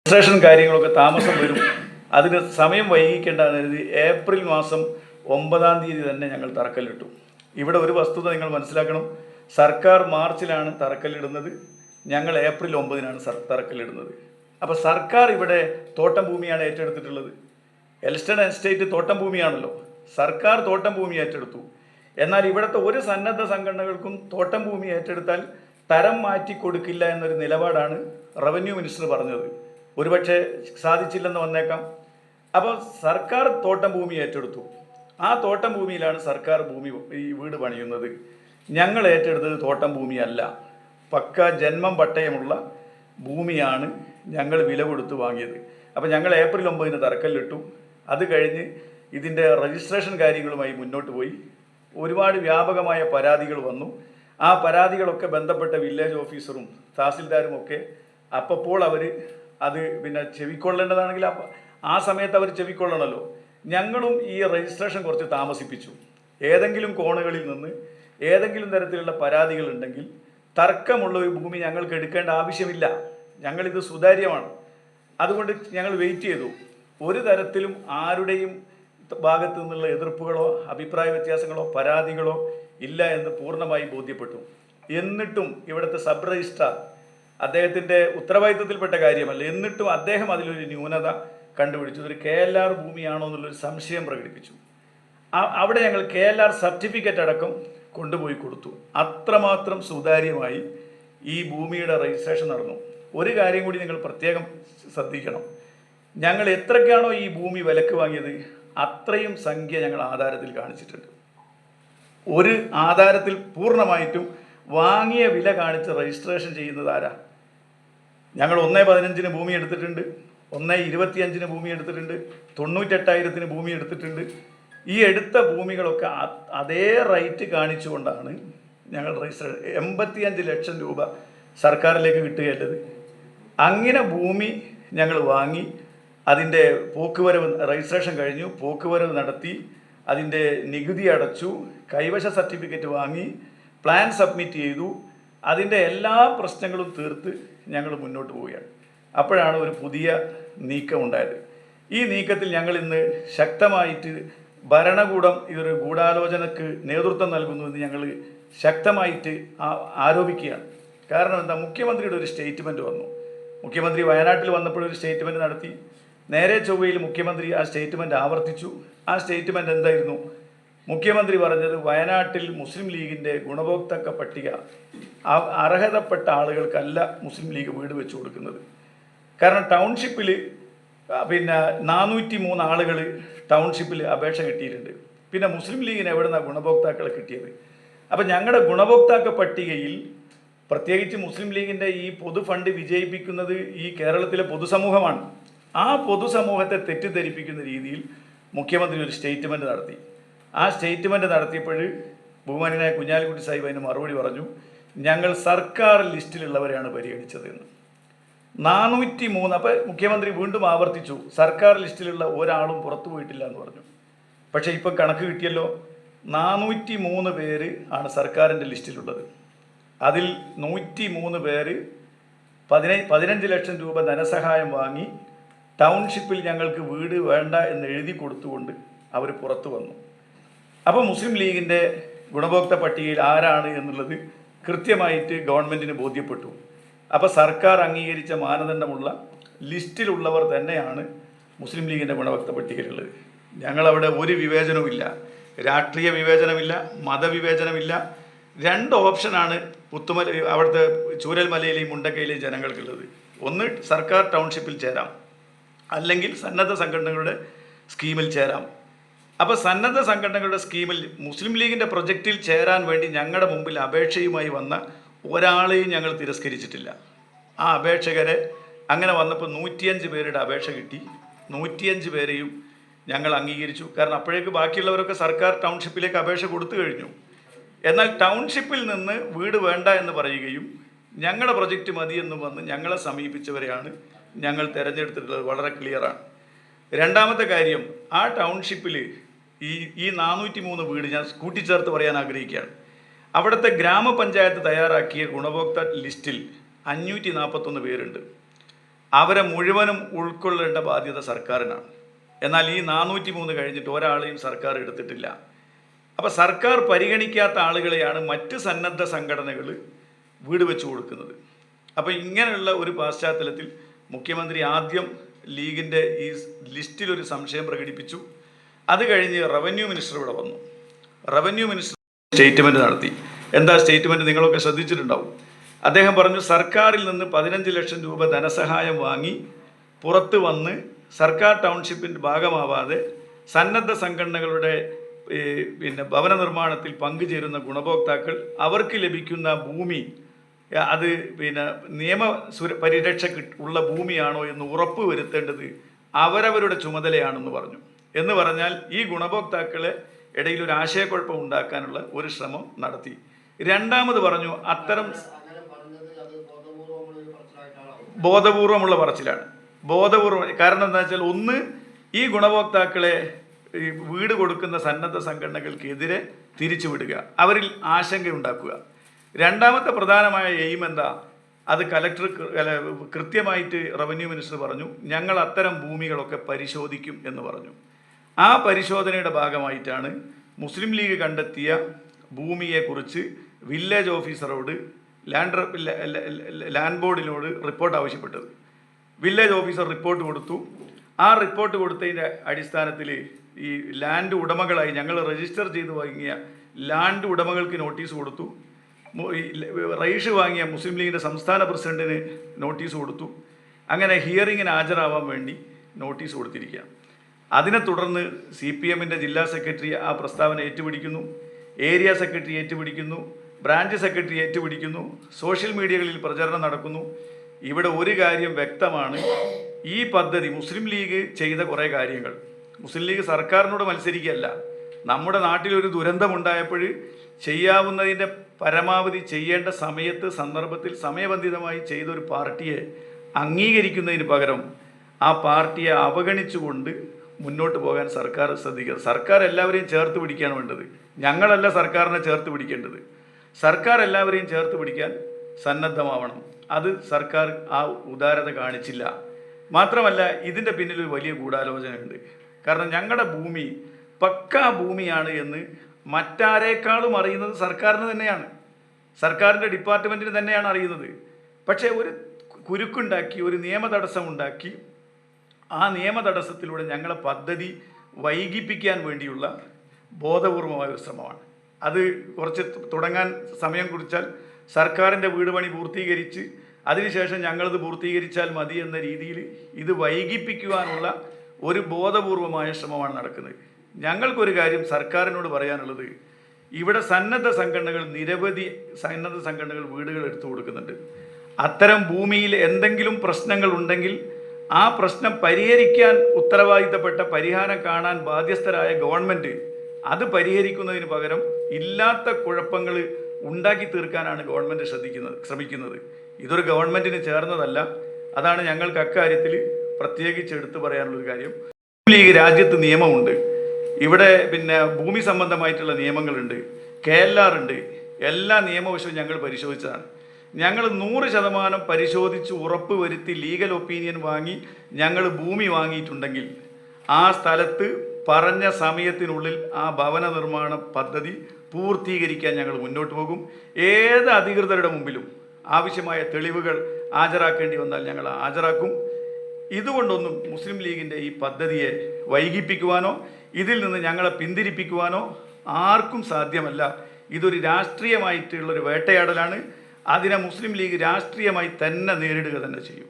Registration കാര്യങ്ങളൊക്കെ താമസം വരും. അതിന് സമയം വൈകിക്കേണ്ടതെന്ന് കരുതി ഏപ്രിൽ മാസം 9-ാം തീയതി തന്നെ ഞങ്ങൾ തറക്കല്ലിട്ടു. ഇവിടെ ഒരു വസ്തുത നിങ്ങൾ മനസ്സിലാക്കണം. സർക്കാർ മാർച്ചിലാണ് തറക്കല്ലിടുന്നത്, ഞങ്ങൾ ഏപ്രിൽ 9-നാണ് തറക്കല്ലിടുന്നത്. അപ്പോൾ സർക്കാർ ഇവിടെ തോട്ടം ഭൂമിയാണ് ഏറ്റെടുത്തിട്ടുള്ളത്. എൽസ്റ്റൺ എസ്റ്റേറ്റ് തോട്ടം ഭൂമിയാണല്ലോ, സർക്കാർ തോട്ടം ഭൂമി ഏറ്റെടുത്തു. എന്നാൽ ഇവിടുത്തെ ഒരു സന്നദ്ധ സംഘടനകൾക്കും തോട്ടം ഭൂമി ഏറ്റെടുത്താൽ തരം മാറ്റി കൊടുക്കില്ല എന്നൊരു നിലപാടാണ് റവന്യൂ മിനിസ്റ്റർ പറഞ്ഞത്. ഒരുപക്ഷെ സാധിച്ചില്ലെന്ന് വന്നേക്കാം. അപ്പോൾ സർക്കാർ തോട്ടം ഭൂമി ഏറ്റെടുത്തു. ആ തോട്ടം ഭൂമിയിലാണ് സർക്കാർ ഈ വീട് പണിയുന്നത്. ഞങ്ങൾ ഏറ്റെടുത്തത് തോട്ടം ഭൂമിയല്ല, പക്ക ജന്മം പട്ടയമുള്ള ഭൂമിയാണ് ഞങ്ങൾ വില കൊടുത്ത് വാങ്ങിയത്. അപ്പോൾ ഞങ്ങൾ ഏപ്രിൽ 9-ന് തറക്കല്ലിട്ടു. അത് കഴിഞ്ഞ് ഇതിൻ്റെ രജിസ്ട്രേഷൻ കാര്യങ്ങളുമായി മുന്നോട്ട് പോയി. ഒരുപാട് വ്യാപകമായ പരാതികൾ വന്നു. ആ പരാതികളൊക്കെ ബന്ധപ്പെട്ട വില്ലേജ് ഓഫീസറും തഹസിൽദാരും ഒക്കെ അപ്പോൾ അവർ അത് പിന്നെ ചെവിക്കൊള്ളേണ്ടതാണെങ്കിൽ ആ സമയത്ത് അവർ ചെവിക്കൊള്ളണമല്ലോ. ഞങ്ങളും ഈ രജിസ്ട്രേഷൻ കുറച്ച് താമസിപ്പിച്ചു. ഏതെങ്കിലും കോണുകളിൽ നിന്ന് ഏതെങ്കിലും തരത്തിലുള്ള പരാതികളുണ്ടെങ്കിൽ തർക്കമുള്ള ഒരു ഭൂമി ഞങ്ങൾക്ക് എടുക്കേണ്ട ആവശ്യമില്ല, ഞങ്ങളിത് സുതാര്യമാണ്. അതുകൊണ്ട് ഞങ്ങൾ വെയിറ്റ് ചെയ്തു. ഒരു തരത്തിലും ആരുടെയും ഭാഗത്തു നിന്നുള്ള എതിർപ്പുകളോ അഭിപ്രായ വ്യത്യാസങ്ങളോ പരാതികളോ ഇല്ല എന്ന് പൂർണ്ണമായി ബോധ്യപ്പെട്ടു. എന്നിട്ടും ഇവിടുത്തെ സബ് രജിസ്ട്രാർ, അദ്ദേഹത്തിൻ്റെ ഉത്തരവാദിത്വത്തിൽപ്പെട്ട കാര്യമല്ല, എന്നിട്ടും അദ്ദേഹം അതിലൊരു ന്യൂനത കണ്ടുപിടിച്ചു. ഒരു KLR ഭൂമിയാണോ എന്നുള്ളൊരു സംശയം പ്രകടിപ്പിച്ചു. അവിടെ ഞങ്ങൾ KLR സർട്ടിഫിക്കറ്റ് അടക്കം കൊണ്ടുപോയി കൊടുത്തു. അത്രമാത്രം സുതാര്യമായി ഈ ഭൂമിയുടെ രജിസ്ട്രേഷൻ നടന്നു. ഒരു കാര്യം കൂടി നിങ്ങൾ പ്രത്യേകം ശ്രദ്ധിക്കണം. ഞങ്ങൾ എത്രയ്ക്കാണോ ഈ ഭൂമി വിലക്ക് വാങ്ങിയത് അത്രയും സംഖ്യ ഞങ്ങൾ ആധാരത്തിൽ കാണിച്ചിട്ടുണ്ട്. ഒരു ആധാരത്തിൽ പൂർണ്ണമായിട്ടും വാങ്ങിയ വില കാണിച്ച് രജിസ്ട്രേഷൻ ചെയ്യുന്നത് ആരാ? ഞങ്ങൾ 1.15-ന് ഭൂമി എടുത്തിട്ടുണ്ട്, 1.25-ന് ഭൂമി എടുത്തിട്ടുണ്ട്, 98,000-ന് ഭൂമി എടുത്തിട്ടുണ്ട്. ഈ എടുത്ത ഭൂമികളൊക്കെ അതേ റേറ്റ് കാണിച്ചുകൊണ്ടാണ് ഞങ്ങൾ രജിസ്ട്രേഷൻ. 85 ലക്ഷം രൂപ സർക്കാരിലേക്ക് കിട്ടുകയല്ലത്. അങ്ങനെ ഭൂമി ഞങ്ങൾ വാങ്ങി, അതിൻ്റെ പോക്കുവരവ് രജിസ്ട്രേഷൻ കഴിഞ്ഞു, പോക്കുവരവ് നടത്തി, അതിൻ്റെ നികുതി അടച്ചു, കൈവശ സർട്ടിഫിക്കറ്റ് വാങ്ങി, പ്ലാൻ സബ്മിറ്റ് ചെയ്തു. അതിൻ്റെ എല്ലാ പ്രശ്നങ്ങളും തീർത്ത് ഞങ്ങൾ മുന്നോട്ട് പോവുകയാണ്. അപ്പോഴാണ് ഒരു പുതിയ നീക്കം ഉണ്ടായത്. ഈ നീക്കത്തിൽ ഞങ്ങൾ ഇന്ന് ശക്തമായിട്ട് ഭരണകൂടം ഇതൊരു ഗൂഢാലോചനക്ക് നേതൃത്വം നൽകുന്നുവെന്ന് ഞങ്ങൾ ശക്തമായിട്ട് ആരോപിക്കുകയാണ്. കാരണം എന്താ? മുഖ്യമന്ത്രിയുടെ ഒരു സ്റ്റേറ്റ്മെൻറ്റ് വന്നു. മുഖ്യമന്ത്രി വയനാട്ടിൽ വന്നപ്പോഴൊരു സ്റ്റേറ്റ്മെൻറ്റ് നടത്തി. നേരെ ചൊവ്വയിൽ മുഖ്യമന്ത്രി ആ സ്റ്റേറ്റ്മെൻറ്റ് ആവർത്തിച്ചു. ആ സ്റ്റേറ്റ്മെൻറ്റ് എന്തായിരുന്നു? മുഖ്യമന്ത്രി പറഞ്ഞത് വയനാട്ടിൽ മുസ്ലിം ലീഗിൻ്റെ ഗുണഭോക്താക്ക പട്ടിക അർഹതപ്പെട്ട ആളുകൾക്കല്ല മുസ്ലിം ലീഗ് വീട് വെച്ച് കൊടുക്കുന്നത്. കാരണം ടൗൺഷിപ്പിൽ 403 ആളുകൾ ടൗൺഷിപ്പിൽ അപേക്ഷ കിട്ടിയിട്ടുണ്ട്. പിന്നെ മുസ്ലിം ലീഗിന് എവിടുന്ന ഗുണഭോക്താക്കളെ കിട്ടിയത്? അപ്പം ഞങ്ങളുടെ ഗുണഭോക്താക്ക പട്ടികയിൽ പ്രത്യേകിച്ച് മുസ്ലിം ലീഗിൻ്റെ ഈ പൊതു ഫണ്ട് വിജയിപ്പിക്കുന്നത് ഈ കേരളത്തിലെ പൊതുസമൂഹമാണ്. ആ പൊതുസമൂഹത്തെ തെറ്റിദ്ധരിപ്പിക്കുന്ന രീതിയിൽ മുഖ്യമന്ത്രി ഒരു സ്റ്റേറ്റ്മെൻറ്റ് നടത്തി. ആ സ്റ്റേറ്റ്മെൻറ്റ് നടത്തിയപ്പോൾ ബഹുമാനായ കുഞ്ഞാലിക്കുട്ടി സാഹിബ് അതിന് മറുപടി പറഞ്ഞു, ഞങ്ങൾ സർക്കാർ ലിസ്റ്റിലുള്ളവരെയാണ് പരിഗണിച്ചതെന്ന്. 403. അപ്പോൾ മുഖ്യമന്ത്രി വീണ്ടും ആവർത്തിച്ചു, സർക്കാർ ലിസ്റ്റിലുള്ള ഒരാളും പുറത്തു പോയിട്ടില്ല എന്ന് പറഞ്ഞു. പക്ഷേ ഇപ്പം കണക്ക് കിട്ടിയല്ലോ, 403 പേര് ആണ് സർക്കാരിൻ്റെ ലിസ്റ്റിലുള്ളത്. അതിൽ 103 പേര് 15 ലക്ഷം രൂപ ധനസഹായം വാങ്ങി ടൗൺഷിപ്പിൽ ഞങ്ങൾക്ക് വീട് വേണ്ട എന്ന് എഴുതി കൊടുത്തുകൊണ്ട് അവർ പുറത്തു വന്നു. അപ്പോൾ മുസ്ലിം ലീഗിൻ്റെ ഗുണഭോക്ത പട്ടികയിൽ ആരാണ് എന്നുള്ളത് കൃത്യമായിട്ട് ഗവൺമെൻറ്റിന് ബോധ്യപ്പെട്ടു. അപ്പോൾ സർക്കാർ അംഗീകരിച്ച മാനദണ്ഡമുള്ള ലിസ്റ്റിലുള്ളവർ തന്നെയാണ് മുസ്ലിം ലീഗിൻ്റെ ഗുണഭോക്ത പട്ടികയിലുള്ളത്. ഞങ്ങളവിടെ ഒരു വിവേചനവുമില്ല, രാഷ്ട്രീയ വിവേചനമില്ല, മതവിവേചനമില്ല. 2 ഓപ്ഷനാണ് അവിടുത്തെ ചൂരൽമലയിലെയും മുണ്ടക്കയിലെയും ജനങ്ങൾക്കുള്ളത്. ഒന്ന്, സർക്കാർ ടൗൺഷിപ്പിൽ ചേരാം, അല്ലെങ്കിൽ സന്നദ്ധ സംഘടനകളുടെ സ്കീമിൽ ചേരാം. അപ്പോൾ സന്നദ്ധ സംഘടനകളുടെ സ്കീമിൽ മുസ്ലിം ലീഗിൻ്റെ പ്രൊജക്റ്റിൽ ചേരാൻ വേണ്ടി ഞങ്ങളുടെ മുമ്പിൽ അപേക്ഷയുമായി വന്ന ഒരാളെയും ഞങ്ങൾ തിരസ്കരിച്ചിട്ടില്ല. ആ അപേക്ഷകരെ അങ്ങനെ വന്നപ്പോൾ 105 പേരുടെ അപേക്ഷ കിട്ടി. 105 പേരെയും ഞങ്ങൾ അംഗീകരിച്ചു. കാരണം അപ്പോഴേക്ക് ബാക്കിയുള്ളവരൊക്കെ സർക്കാർ ടൗൺഷിപ്പിലേക്ക് അപേക്ഷ കൊടുത്തു കഴിഞ്ഞു. എന്നാൽ ടൗൺഷിപ്പിൽ നിന്ന് വീട് വേണ്ട എന്ന് പറയുകയും ഞങ്ങളുടെ പ്രൊജക്റ്റ് മതിയെന്നും വന്ന് ഞങ്ങളെ സമീപിച്ചവരെയാണ് ഞങ്ങൾ തിരഞ്ഞെടുത്തിട്ടുള്ളത്. വളരെ ക്ലിയറാണ്. രണ്ടാമത്തെ കാര്യം, ആ ടൗൺഷിപ്പിൽ ഈ 403 വീട് ഞാൻ കൂട്ടിച്ചേർത്ത് പറയാൻ ആഗ്രഹിക്കുകയാണ്. അവിടുത്തെ ഗ്രാമപഞ്ചായത്ത് തയ്യാറാക്കിയ ഗുണഭോക്ത ലിസ്റ്റിൽ 541 പേരുണ്ട്. അവരെ മുഴുവനും ഉൾക്കൊള്ളേണ്ട ബാധ്യത സർക്കാരിനാണ്. എന്നാൽ ഈ 403 കഴിഞ്ഞിട്ട് ഒരാളെയും സർക്കാർ എടുത്തിട്ടില്ല. അപ്പോൾ സർക്കാർ പരിഗണിക്കാത്ത ആളുകളെയാണ് മറ്റ് സന്നദ്ധ സംഘടനകൾ വീട് വെച്ച് കൊടുക്കുന്നത്. അപ്പോൾ ഇങ്ങനെയുള്ള ഒരു പശ്ചാത്തലത്തിൽ മുഖ്യമന്ത്രി ആദ്യം ലീഗിൻ്റെ ഈ ലിസ്റ്റിലൊരു സംശയം പ്രകടിപ്പിച്ചു. അത് കഴിഞ്ഞ് റവന്യൂ മിനിസ്റ്റർ ഇവിടെ വന്നു. റവന്യൂ മിനിസ്റ്റർ സ്റ്റേറ്റ്മെൻറ്റ് നടത്തി. എന്താ സ്റ്റേറ്റ്മെൻറ്റ് നിങ്ങളൊക്കെ ശ്രദ്ധിച്ചിട്ടുണ്ടാവും. അദ്ദേഹം പറഞ്ഞു, സർക്കാരിൽ നിന്ന് 15 ലക്ഷം രൂപ ധനസഹായം വാങ്ങി പുറത്ത് വന്ന് സർക്കാർ ടൗൺഷിപ്പിൻ്റെ ഭാഗമാവാതെ സന്നദ്ധ സംഘടനകളുടെ ഭവന നിർമ്മാണത്തിൽ പങ്കുചേരുന്ന ഗുണഭോക്താക്കൾ അവർക്ക് ലഭിക്കുന്ന ഭൂമി അത് നിയമ പരിരക്ഷ ഉള്ള ഭൂമിയാണോ എന്ന് ഉറപ്പ് വരുത്തേണ്ടത് അവരവരുടെ ചുമതലയാണെന്ന് പറഞ്ഞു. എന്ന് പറഞ്ഞാൽ ഈ ഗുണഭോക്താക്കളെ ഇടയിൽ ഒരു ആശയക്കുഴപ്പം ഉണ്ടാക്കാനുള്ള ഒരു ശ്രമം നടത്തി. രണ്ടാമത് പറഞ്ഞു, അത്തരം ബോധപൂർവമുള്ള പറച്ചിലാണ്. ബോധപൂർവം. കാരണം എന്താ വെച്ചാൽ, ഒന്ന്, ഈ ഗുണഭോക്താക്കളെ വീട് കൊടുക്കുന്ന സന്നദ്ധ സംഘടനകൾക്കെതിരെ തിരിച്ചുവിടുക, അവരിൽ ആശങ്കയുണ്ടാക്കുക. രണ്ടാമത്തെ പ്രധാനമായ എയിം എന്താ, അത് കലക്ടർ കൃത്യമായിട്ട് റവന്യൂ മിനിസ്റ്റർ പറഞ്ഞു, ഞങ്ങൾ അത്തരം ഭൂമികളൊക്കെ പരിശോധിക്കും എന്ന് പറഞ്ഞു. ആ പരിശോധനയുടെ ഭാഗമായിട്ടാണ് മുസ്ലിം ലീഗ് കണ്ടെത്തിയ ഭൂമിയെക്കുറിച്ച് വില്ലേജ് ഓഫീസറോട് ലാൻഡ് ബോർഡിനോട് റിപ്പോർട്ട് ആവശ്യപ്പെട്ടത്. വില്ലേജ് ഓഫീസർ റിപ്പോർട്ട് കൊടുത്തു. ആ റിപ്പോർട്ട് കൊടുത്തതിൻ്റെ അടിസ്ഥാനത്തിൽ ഈ ലാൻഡ് ഉടമകളായി ഞങ്ങൾ രജിസ്റ്റർ ചെയ്ത് വാങ്ങിയ ലാൻഡ് ഉടമകൾക്ക് നോട്ടീസ് കൊടുത്തു. റൈഷ് വാങ്ങിയ മുസ്ലിം ലീഗിൻ്റെ സംസ്ഥാന പ്രസിഡന്റിന് നോട്ടീസ് കൊടുത്തു. അങ്ങനെ ഹിയറിങ്ങിന് ഹാജരാവാൻ വേണ്ടി നോട്ടീസ് കൊടുത്തിരിക്കുകയാണ്. അതിനെ തുടർന്ന് CPM-ൻ്റെ ജില്ലാ സെക്രട്ടറി ആ പ്രസ്താവന ഏറ്റുപിടിക്കുന്നു, ഏരിയ സെക്രട്ടറി ഏറ്റുപിടിക്കുന്നു, ബ്രാഞ്ച് സെക്രട്ടറി ഏറ്റുപിടിക്കുന്നു, സോഷ്യൽ മീഡിയകളിൽ പ്രചരണം നടക്കുന്നു. ഇവിടെ ഒരു കാര്യം വ്യക്തമാണ്, ഈ പദ്ധതി മുസ്ലിം ലീഗ് ചെയ്ത കുറേ കാര്യങ്ങൾ, മുസ്ലിം ലീഗ് സർക്കാരിനോട് മത്സരിക്കുകയല്ല, നമ്മുടെ നാട്ടിലൊരു ദുരന്തമുണ്ടായപ്പോൾ ചെയ്യാവുന്നതിൻ്റെ പരമാവധി ചെയ്യേണ്ട സമയത്ത് സന്ദർഭത്തിൽ സമയബന്ധിതമായി ചെയ്തൊരു പാർട്ടിയെ അംഗീകരിക്കുന്നതിന് പകരം ആ പാർട്ടിയെ അവഗണിച്ചുകൊണ്ട് മുന്നോട്ട് പോകാൻ സർക്കാർ ശ്രദ്ധിക്കുക. സർക്കാർ എല്ലാവരെയും ചേർത്ത് പിടിക്കുകയാണ് വേണ്ടത്, ഞങ്ങളല്ല സർക്കാരിനെ ചേർത്ത് പിടിക്കേണ്ടത്. സർക്കാർ എല്ലാവരെയും ചേർത്ത് പിടിക്കാൻ സന്നദ്ധമാവണം. അത് സർക്കാർ ആ ഉദാരത കാണിച്ചില്ല. മാത്രമല്ല, ഇതിൻ്റെ പിന്നിൽ ഒരു വലിയ ഗൂഢാലോചനയുണ്ട്. കാരണം ഞങ്ങളുടെ ഭൂമി പക്കാ ഭൂമിയാണ് എന്ന് മറ്റാരേക്കാളും അറിയുന്നത് സർക്കാരിന് തന്നെയാണ്, സർക്കാരിൻ്റെ ഡിപ്പാർട്ട്മെൻറ്റിന് തന്നെയാണ് അറിയുന്നത്. പക്ഷേ ഒരു കുരുക്കുണ്ടാക്കി, ഒരു നിയമ തടസ്സമുണ്ടാക്കി, ആ നിയമ തടസ്സത്തിലൂടെ ഞങ്ങളെ പദ്ധതി വൈകിപ്പിക്കാൻ വേണ്ടിയുള്ള ബോധപൂർവമായ ഒരു ശ്രമമാണ്. അത് കുറച്ച് തുടങ്ങാൻ സമയം കുറിച്ചാൽ സർക്കാരിൻ്റെ വീട് പണി പൂർത്തീകരിച്ച് അതിനുശേഷം ഞങ്ങളത് പൂർത്തീകരിച്ചാൽ മതി എന്ന രീതിയിൽ ഇത് വൈകിപ്പിക്കുവാനുള്ള ഒരു ബോധപൂർവമായ ശ്രമമാണ് നടക്കുന്നത്. ഞങ്ങൾക്കൊരു കാര്യം സർക്കാരിനോട് പറയാനുള്ളത്, ഇവിടെ സന്നദ്ധ സംഘടനകൾ, നിരവധി സന്നദ്ധ സംഘടനകൾ വീടുകൾ എടുത്തു കൊടുക്കുന്നുണ്ട്. അത്തരം ഭൂമിയിൽ എന്തെങ്കിലും പ്രശ്നങ്ങൾ ഉണ്ടെങ്കിൽ ആ പ്രശ്നം പരിഹരിക്കാൻ ഉത്തരവാദിത്തപ്പെട്ട, പരിഹാരം കാണാൻ ബാധ്യസ്ഥരായ ഗവൺമെൻറ് അത് പരിഹരിക്കുന്നതിന് പകരം ഇല്ലാത്ത കുഴപ്പങ്ങൾ ഉണ്ടാക്കി തീർക്കാനാണ് ഗവൺമെൻറ് ശ്രമിക്കുന്നത്. ഇതൊരു ഗവൺമെൻറ്റിന് ചേർന്നതല്ല. അതാണ് ഞങ്ങൾക്ക് അക്കാര്യത്തിൽ പ്രത്യേകിച്ച് എടുത്തു പറയാനുള്ളൊരു കാര്യം. ലീഗ് രാജ്യത്ത് നിയമമുണ്ട്, ഇവിടെ ഭൂമി സംബന്ധമായിട്ടുള്ള നിയമങ്ങളുണ്ട്, KLR ഉണ്ട്. എല്ലാ നിയമവശവും ഞങ്ങൾ പരിശോധിച്ചതാണ്. ഞങ്ങൾ 100% പരിശോധിച്ച് ഉറപ്പ് വരുത്തി ലീഗൽ ഒപ്പീനിയൻ വാങ്ങി ഞങ്ങൾ ഭൂമി വാങ്ങിയിട്ടുണ്ടെങ്കിൽ ആ സ്ഥലത്ത് പറഞ്ഞ സമയത്തിനുള്ളിൽ ആ ഭവന നിർമ്മാണ പദ്ധതി പൂർത്തീകരിക്കാൻ ഞങ്ങൾ മുന്നോട്ട് പോകും. ഏത് അധികൃതരുടെ മുമ്പിലും ആവശ്യമായ തെളിവുകൾ ഹാജരാക്കേണ്ടി വന്നാൽ ഞങ്ങൾ ഹാജരാക്കും. ഇതുകൊണ്ടൊന്നും മുസ്ലിം ലീഗിൻ്റെ ഈ പദ്ധതിയെ വൈകിപ്പിക്കുവാനോ ഇതിൽ നിന്ന് ഞങ്ങളെ പിന്തിരിപ്പിക്കുവാനോ ആർക്കും സാധ്യമല്ല. ഇതൊരു രാഷ്ട്രീയമായിട്ടുള്ളൊരു വേട്ടയാടലാണ്. അതിനെ മുസ്ലിം ലീഗ് രാഷ്ട്രീയമായി തന്നെ നേരിടുക തന്നെ ചെയ്യും.